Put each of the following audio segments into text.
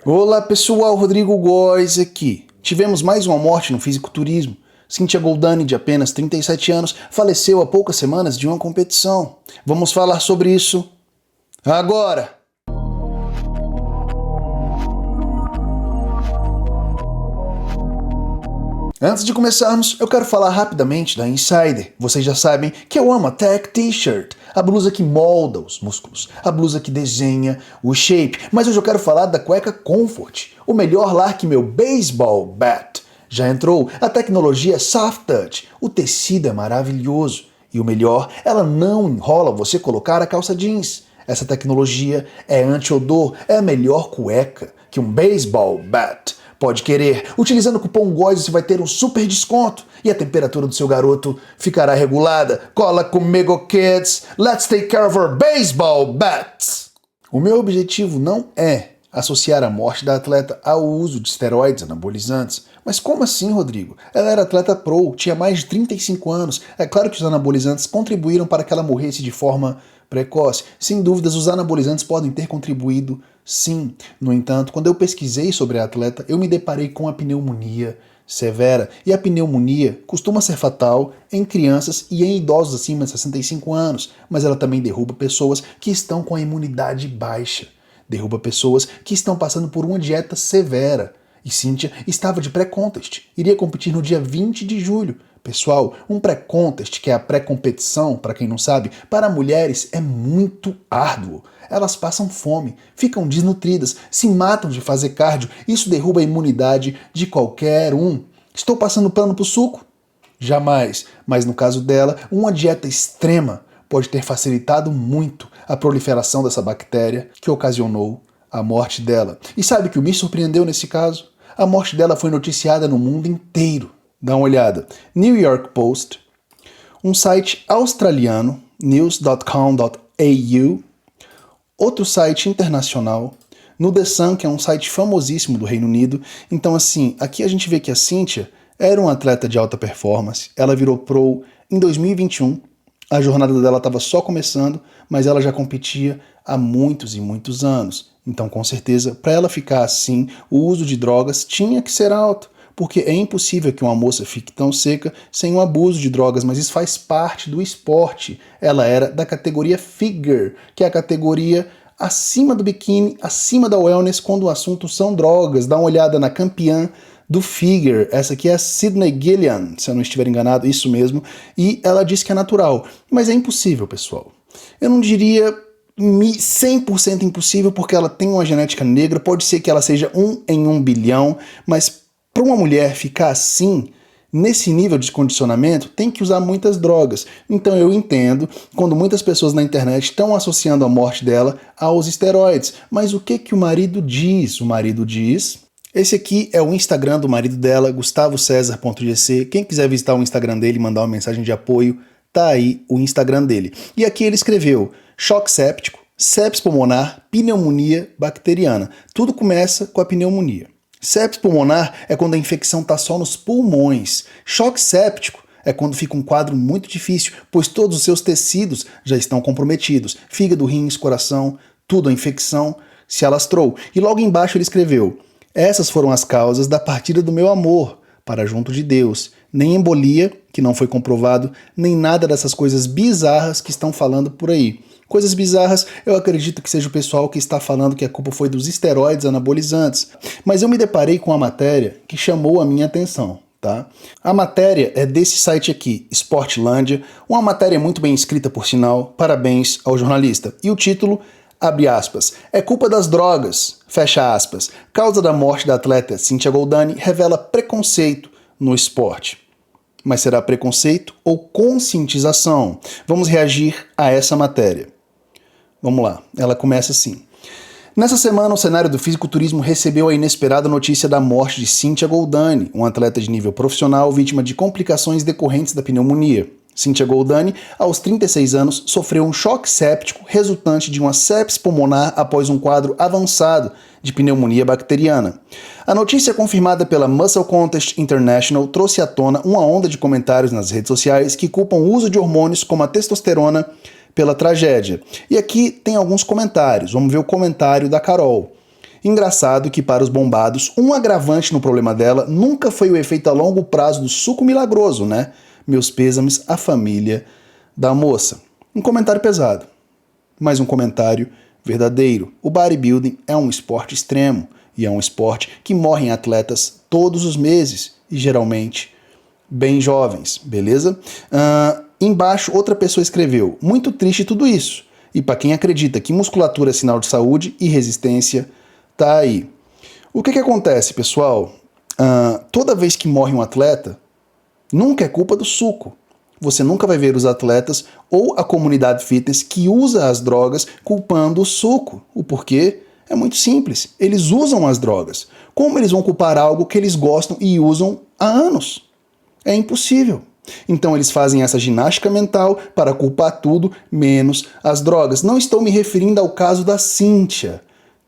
Olá pessoal, Rodrigo Góes aqui. Tivemos mais uma morte no fisiculturismo. Cíntia Goldani, de apenas 37 anos, faleceu há poucas semanas de uma competição. Vamos falar sobre isso agora! Antes de começarmos, eu quero falar rapidamente da Insider. Vocês já sabem que eu amo a Tech T-shirt, a blusa que molda os músculos, a blusa que desenha o shape. Mas hoje eu quero falar da cueca Comfort, o melhor lar que meu baseball bat. Já entrou a tecnologia Soft Touch, o tecido é maravilhoso. E o melhor, ela não enrola você colocar a calça jeans. Essa tecnologia é anti-odor, é a melhor cueca que um baseball bat pode querer. Utilizando o cupom GOES você vai ter um super desconto e a temperatura do seu garoto ficará regulada. Cola comigo, kids! Let's take care of our baseball bats! O meu objetivo não é associar a morte da atleta ao uso de esteroides anabolizantes. Mas como assim, Rodrigo? Ela era atleta pro, tinha mais de 35 anos. É claro que os anabolizantes contribuíram para que ela morresse de forma precoce. Sem dúvidas, os anabolizantes podem ter contribuído, sim. No entanto, quando eu pesquisei sobre a atleta, eu me deparei com a pneumonia severa. E a pneumonia costuma ser fatal em crianças e em idosos acima de 65 anos, mas ela também derruba pessoas que estão com a imunidade baixa. Derruba pessoas que estão passando por uma dieta severa. E Cíntia estava de pré-contest, iria competir no dia 20 de julho. Pessoal, um pré-contest, que é a pré-competição, para quem não sabe, para mulheres é muito árduo. Elas passam fome, ficam desnutridas, se matam de fazer cardio, isso derruba a imunidade de qualquer um. Estou passando pano pro suco? Jamais, mas no caso dela, uma dieta extrema pode ter facilitado muito a proliferação dessa bactéria que ocasionou a morte dela. E sabe o que me surpreendeu nesse caso? A morte dela foi noticiada no mundo inteiro. Dá uma olhada. New York Post, um site australiano, news.com.au, outro site internacional, no The Sun, que é um site famosíssimo do Reino Unido. Então assim, aqui a gente vê que a Cíntia era uma atleta de alta performance, ela virou pro em 2021, a jornada dela estava só começando, mas ela já competia há muitos e muitos anos. Então, com certeza, para ela ficar assim, o uso de drogas tinha que ser alto, porque é impossível que uma moça fique tão seca sem o abuso de drogas, mas isso faz parte do esporte. Ela era da categoria Figure, que é a categoria acima do biquíni, acima da wellness, quando o assunto são drogas. Dá uma olhada na campeã do Figure, essa aqui é a Sydney Gillian, se eu não estiver enganado, isso mesmo, e ela diz que é natural, mas é impossível, pessoal. Eu não diria 100% impossível, porque ela tem uma genética negra, pode ser que ela seja 1 em 1 bilhão, mas para uma mulher ficar assim, nesse nível de condicionamento, tem que usar muitas drogas. Então eu entendo quando muitas pessoas na internet estão associando a morte dela aos esteroides. Mas o que que o marido diz? O marido diz... Esse aqui é o Instagram do marido dela, gustavocesar.gc. Quem quiser visitar o Instagram dele e mandar uma mensagem de apoio, tá aí o Instagram dele. E aqui ele escreveu: choque séptico, sepsis pulmonar, pneumonia bacteriana. Tudo começa com a pneumonia. Sepsis pulmonar é quando a infecção está só nos pulmões. Choque séptico é quando fica um quadro muito difícil, pois todos os seus tecidos já estão comprometidos. Fígado, rins, coração, tudo, a infecção se alastrou. E logo embaixo ele escreveu: essas foram as causas da partida do meu amor para junto de Deus. Nem embolia, que não foi comprovado, nem nada dessas coisas bizarras que estão falando por aí. Coisas bizarras, eu acredito que seja o pessoal que está falando que a culpa foi dos esteroides anabolizantes. Mas eu me deparei com uma matéria que chamou a minha atenção, tá? A matéria é desse site aqui, Sportlândia, uma matéria muito bem escrita, por sinal, parabéns ao jornalista. E o título, abre aspas, é culpa das drogas, fecha aspas. Causa da morte da atleta Cíntia Goldani revela preconceito no esporte. Mas será preconceito ou conscientização? Vamos reagir a essa matéria. Vamos lá, ela começa assim. Nessa semana, o cenário do fisiculturismo recebeu a inesperada notícia da morte de Cíntia Goldani, uma atleta de nível profissional vítima de complicações decorrentes da pneumonia. Cíntia Goldani, aos 36 anos, sofreu um choque séptico resultante de uma sepse pulmonar após um quadro avançado de pneumonia bacteriana. A notícia confirmada pela Muscle Contest International trouxe à tona uma onda de comentários nas redes sociais que culpam o uso de hormônios como a testosterona pela tragédia. E aqui tem alguns comentários. Vamos ver o comentário da Carol. Engraçado que para os bombados, um agravante no problema dela nunca foi o efeito a longo prazo do suco milagroso, né? Meus pêsames à família da moça. Um comentário pesado, mas um comentário verdadeiro. O bodybuilding é um esporte extremo e é um esporte que morrem atletas todos os meses e geralmente bem jovens, beleza? Embaixo outra pessoa escreveu: muito triste tudo isso. E para quem acredita que musculatura é sinal de saúde e resistência, tá aí. O que acontece, pessoal? Toda vez que morre um atleta, nunca é culpa do suco. Você nunca vai ver os atletas ou a comunidade fitness que usa as drogas culpando o suco. O porquê? É muito simples. Eles usam as drogas. Como eles vão culpar algo que eles gostam e usam há anos? É impossível. Então eles fazem essa ginástica mental para culpar tudo menos as drogas. Não estou me referindo ao caso da Cíntia.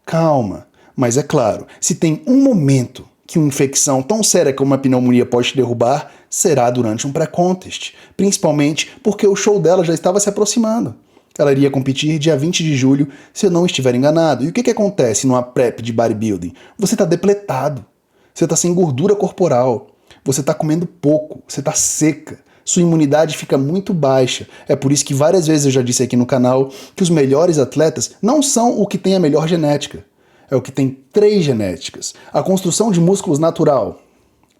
Calma. Mas é claro, se tem um momento que uma infecção tão séria como uma pneumonia pode te derrubar, será durante um pré-contest. Principalmente porque o show dela já estava se aproximando. Ela iria competir dia 20 de julho, se eu não estiver enganado. E o que acontece numa prep de bodybuilding? Você está depletado. Você está sem gordura corporal. Você está comendo pouco. Você está seca. Sua imunidade fica muito baixa. É por isso que várias vezes eu já disse aqui no canal que os melhores atletas não são o que tem a melhor genética. É o que tem 3 genéticas. A construção de músculos natural.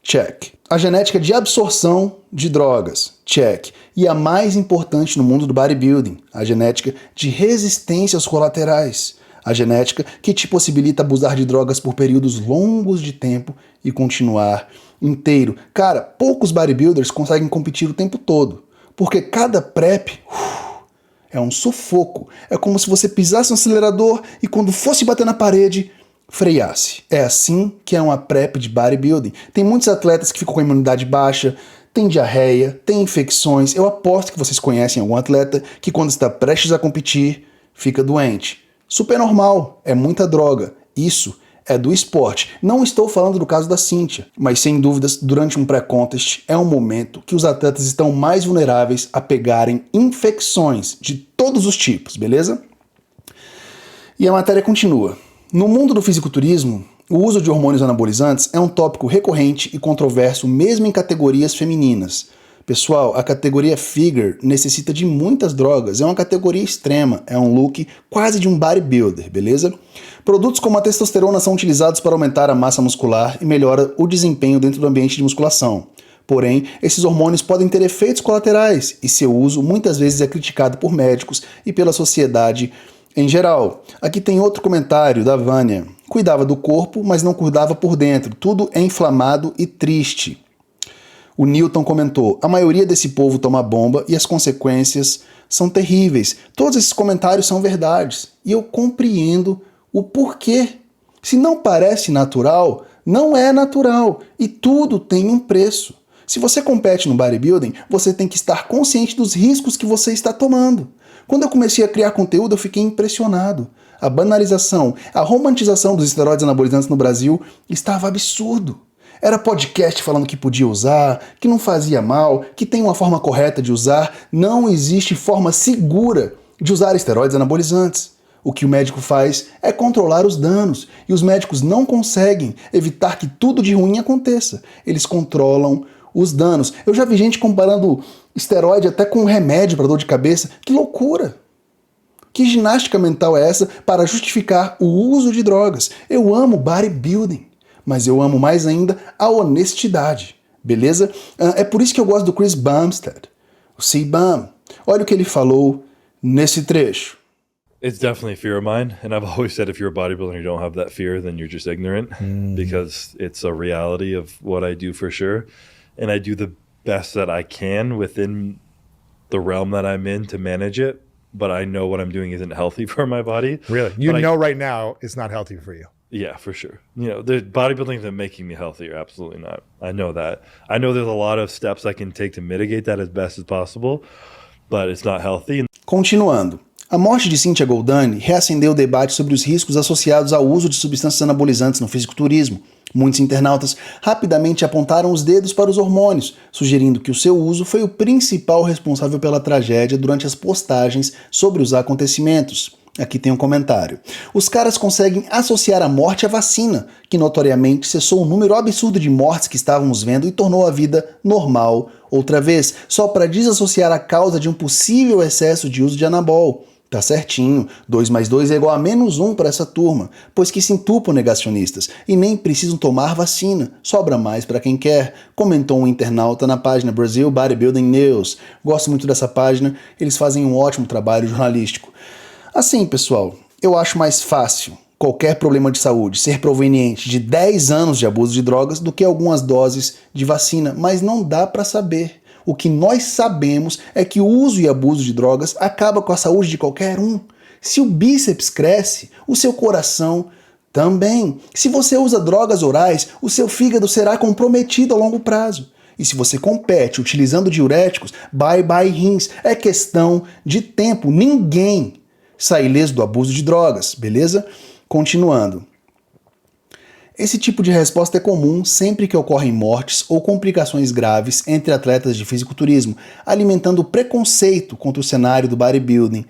Check. A genética de absorção de drogas. Check. E a mais importante no mundo do bodybuilding, a genética de resistência aos colaterais. A genética que te possibilita abusar de drogas por períodos longos de tempo e continuar inteiro. Cara, poucos bodybuilders conseguem competir o tempo todo, porque cada prep é um sufoco. É como se você pisasse no acelerador e quando fosse bater na parede, freasse. É assim que é uma prep de bodybuilding. Tem muitos atletas que ficam com a imunidade baixa, tem diarreia, tem infecções. Eu aposto que vocês conhecem algum atleta que quando está prestes a competir, fica doente. Super normal, é muita droga. Isso é do esporte. Não estou falando do caso da Cíntia, mas sem dúvidas, durante um pré-contest é um momento que os atletas estão mais vulneráveis a pegarem infecções de todos os tipos, beleza? E a matéria continua. No mundo do fisiculturismo, o uso de hormônios anabolizantes é um tópico recorrente e controverso mesmo em categorias femininas. Pessoal, a categoria Figure necessita de muitas drogas, é uma categoria extrema, é um look quase de um bodybuilder, beleza? Produtos como a testosterona são utilizados para aumentar a massa muscular e melhora o desempenho dentro do ambiente de musculação. Porém, esses hormônios podem ter efeitos colaterais e seu uso muitas vezes é criticado por médicos e pela sociedade em geral. Aqui tem outro comentário da Vânia. Cuidava do corpo, mas não cuidava por dentro. Tudo é inflamado e triste. O Newton comentou: a maioria desse povo toma bomba e as consequências são terríveis. Todos esses comentários são verdades. E eu compreendo o porquê. Se não parece natural, não é natural. E tudo tem um preço. Se você compete no bodybuilding, você tem que estar consciente dos riscos que você está tomando. Quando eu comecei a criar conteúdo, eu fiquei impressionado. A banalização, a romantização dos esteroides anabolizantes no Brasil estava absurdo. Era podcast falando que podia usar, que não fazia mal, que tem uma forma correta de usar. Não existe forma segura de usar esteroides anabolizantes. O que o médico faz é controlar os danos, e os médicos não conseguem evitar que tudo de ruim aconteça. Eles controlam os danos. Eu já vi gente comparando esteroide até com remédio para dor de cabeça. Que loucura! Que ginástica mental é essa para justificar o uso de drogas? Eu amo bodybuilding, mas eu amo mais ainda a honestidade, beleza? É por isso que eu gosto do Chris Bumstead, o C-Bum. Olha o que ele falou nesse trecho. It's definitely a fear of mine, and I've always said if you're a bodybuilder and you don't have that fear, then you're just ignorant, because it's a reality of what I do for sure, and I do the best that I can within the realm that I'm in to manage it, but I know what I'm doing isn't healthy for my body. Really? You know right now it's not healthy for you. Yeah, for sure. You know, the bodybuilding isn't making me healthier. Absolutely not. I know that. I know there's a lot of steps I can take to mitigate that as best as possible, but it's not healthy. Continuando. A morte de Cíntia Goldani reacendeu o debate sobre os riscos associados ao uso de substâncias anabolizantes no fisiculturismo. Muitos internautas rapidamente apontaram os dedos para os hormônios, sugerindo que o seu uso foi o principal responsável pela tragédia durante as postagens sobre os acontecimentos. Aqui tem um comentário. Os caras conseguem associar a morte à vacina, que notoriamente cessou um número absurdo de mortes que estávamos vendo e tornou a vida normal outra vez, só para desassociar a causa de um possível excesso de uso de anabol. Tá certinho, 2 mais 2 é igual a -1 para essa turma, pois que se entupam negacionistas e nem precisam tomar vacina, sobra mais para quem quer, comentou um internauta na página Brazil Bodybuilding News. Gosto muito dessa página, eles fazem um ótimo trabalho jornalístico. Assim, pessoal, eu acho mais fácil qualquer problema de saúde ser proveniente de 10 anos de abuso de drogas do que algumas doses de vacina, mas não dá para saber. O que nós sabemos é que o uso e abuso de drogas acaba com a saúde de qualquer um. Se o bíceps cresce, o seu coração também. Se você usa drogas orais, o seu fígado será comprometido a longo prazo. E se você compete utilizando diuréticos, bye bye rins. É questão de tempo. Ninguém sai ileso do abuso de drogas, beleza? Continuando. Esse tipo de resposta é comum sempre que ocorrem mortes ou complicações graves entre atletas de fisiculturismo, alimentando preconceito contra o cenário do bodybuilding.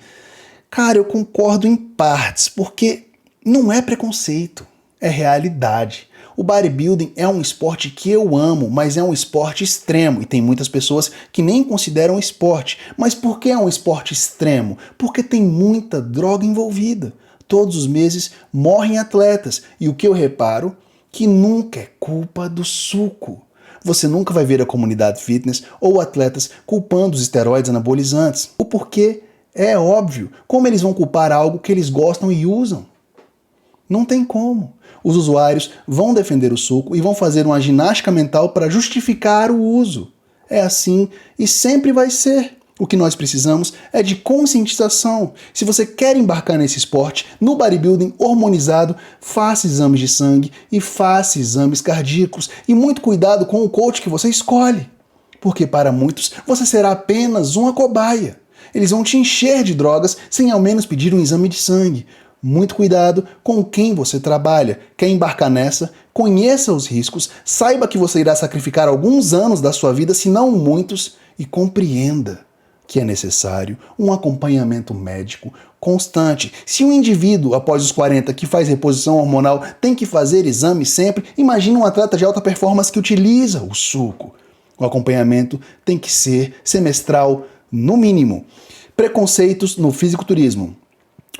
Cara, eu concordo em partes, porque não é preconceito, é realidade. O bodybuilding é um esporte que eu amo, mas é um esporte extremo, e tem muitas pessoas que nem consideram esporte. Mas por que é um esporte extremo? Porque tem muita droga envolvida. Todos os meses morrem atletas, e o que eu reparo? Que nunca é culpa do suco. Você nunca vai ver a comunidade fitness ou atletas culpando os esteroides anabolizantes. O porquê é óbvio. Como eles vão culpar algo que eles gostam e usam? Não tem como. Os usuários vão defender o suco e vão fazer uma ginástica mental para justificar o uso. É assim e sempre vai ser. O que nós precisamos é de conscientização. Se você quer embarcar nesse esporte, no bodybuilding hormonizado, faça exames de sangue e faça exames cardíacos. E muito cuidado com o coach que você escolhe. Porque para muitos, você será apenas uma cobaia. Eles vão te encher de drogas sem ao menos pedir um exame de sangue. Muito cuidado com quem você trabalha. Quer embarcar nessa? Conheça os riscos, saiba que você irá sacrificar alguns anos da sua vida, se não muitos, e compreenda que é necessário um acompanhamento médico constante. Se um indivíduo, após os 40, que faz reposição hormonal, tem que fazer exame sempre, imagine um atleta de alta performance que utiliza o suco. O acompanhamento tem que ser semestral, no mínimo. Preconceitos no fisiculturismo.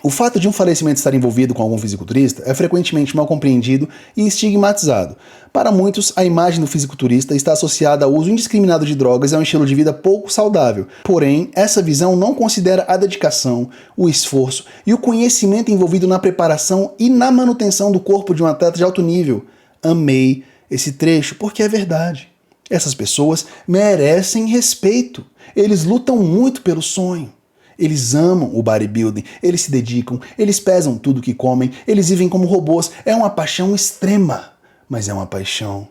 O fato de um falecimento estar envolvido com algum fisiculturista é frequentemente mal compreendido e estigmatizado. Para muitos, a imagem do fisiculturista está associada ao uso indiscriminado de drogas e a um estilo de vida pouco saudável. Porém, essa visão não considera a dedicação, o esforço e o conhecimento envolvido na preparação e na manutenção do corpo de um atleta de alto nível. Amei esse trecho porque é verdade. Essas pessoas merecem respeito. Eles lutam muito pelo sonho. Eles amam o bodybuilding, eles se dedicam, eles pesam tudo que comem, eles vivem como robôs. É uma paixão extrema, mas é uma paixão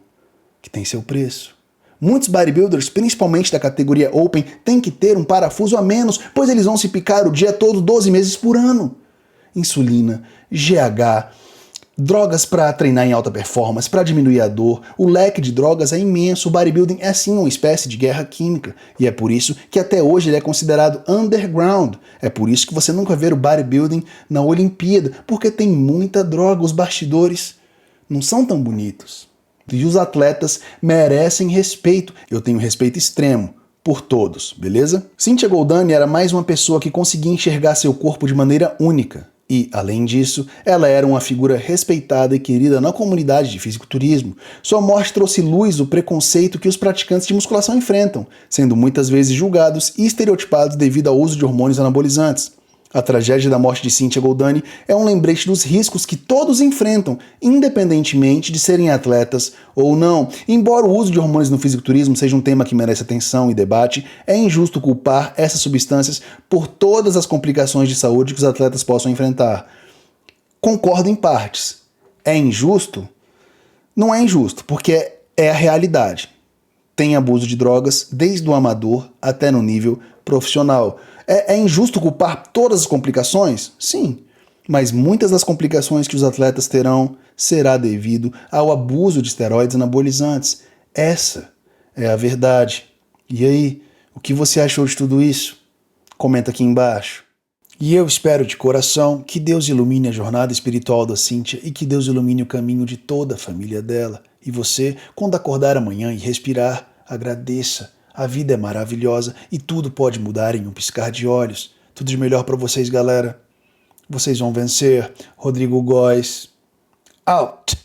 que tem seu preço. Muitos bodybuilders, principalmente da categoria Open, têm que ter um parafuso a menos, pois eles vão se picar o dia todo 12 meses por ano. Insulina, GH, drogas para treinar em alta performance, para diminuir a dor. O leque de drogas é imenso. O bodybuilding é sim uma espécie de guerra química. E é por isso que até hoje ele é considerado underground. É por isso que você nunca vê o bodybuilding na Olimpíada, porque tem muita droga. Os bastidores não são tão bonitos. E os atletas merecem respeito. Eu tenho respeito extremo por todos, beleza? Cynthia Goldani era mais uma pessoa que conseguia enxergar seu corpo de maneira única. E, além disso, ela era uma figura respeitada e querida na comunidade de fisiculturismo. Sua morte trouxe luz ao preconceito que os praticantes de musculação enfrentam, sendo muitas vezes julgados e estereotipados devido ao uso de hormônios anabolizantes. A tragédia da morte de Cynthia Goldani é um lembrete dos riscos que todos enfrentam, independentemente de serem atletas ou não. Embora o uso de hormônios no fisiculturismo seja um tema que merece atenção e debate, é injusto culpar essas substâncias por todas as complicações de saúde que os atletas possam enfrentar. Concordo em partes. É injusto? Não é injusto, porque é a realidade. Tem abuso de drogas desde o amador até no nível profissional. É injusto culpar todas as complicações? Sim, mas muitas das complicações que os atletas terão será devido ao abuso de esteroides anabolizantes. Essa é a verdade. E aí, o que você achou de tudo isso? Comenta aqui embaixo. E eu espero de coração que Deus ilumine a jornada espiritual da Cíntia e que Deus ilumine o caminho de toda a família dela. E você, quando acordar amanhã e respirar, agradeça. A vida é maravilhosa e tudo pode mudar em um piscar de olhos. Tudo de melhor para vocês, galera. Vocês vão vencer. Rodrigo Góes. Out!